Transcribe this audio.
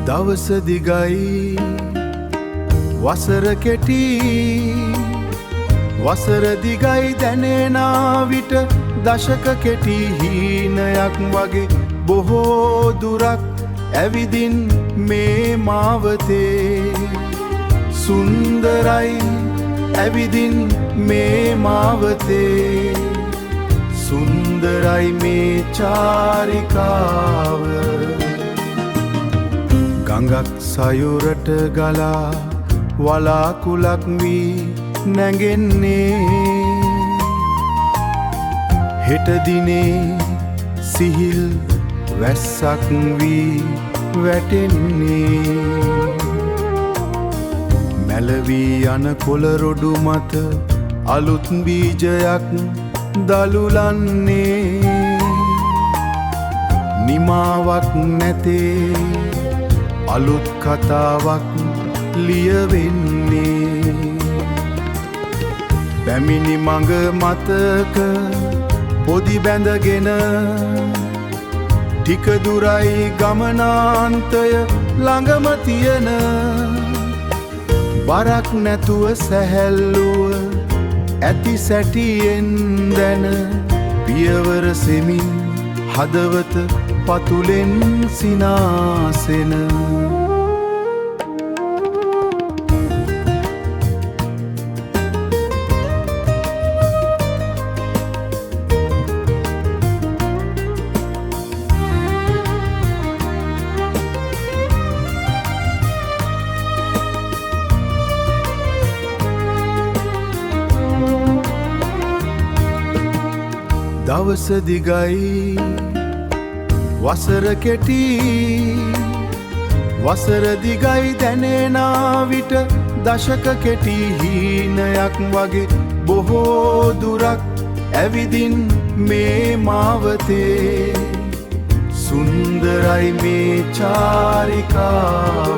දවස දිගයි වසර කෙටි වසර දිගයි දැනෙනා විට දශක කෙටි හීනයක් වගේ බොහෝ දුරක් ඇවිදින් මේ මාවතේ සුන්දරයි ඇවිදින් මේ මාවතේ සුන්දරයි මේ චාරිකාව ගඟක් සයුරට ගලා වලාකුලක් වී නැගෙන්නේ හෙට දිනේ සිහිල් වැස්සක් වී වැටෙන්නේ මැලවී යන කොළරොඩු මත අලුත් බීජයක් දළුලන්නේ නිමාවක් නැතේ අලුත් කතාවක් ලියවෙන්නේ පැමිණි මඟ මතක පොදි බැඳගෙන ටික දුරයි ගමනාන්තය ළඟම තියෙන බරක් නැතුව සැහැල්ලුව ඇති සැටියෙන් දැන පියවර සෙමින් හදවත පතුලෙන් සිනාසෙන දවස දිගයි වසර කෙටි වසර දිගයි දැනෙනා විට දශක කෙටි හීනයක් වගේ බොහෝ දුරක් ඇවිදින් මේ මාවතේ සුන්දරයි මේ චාරිකාව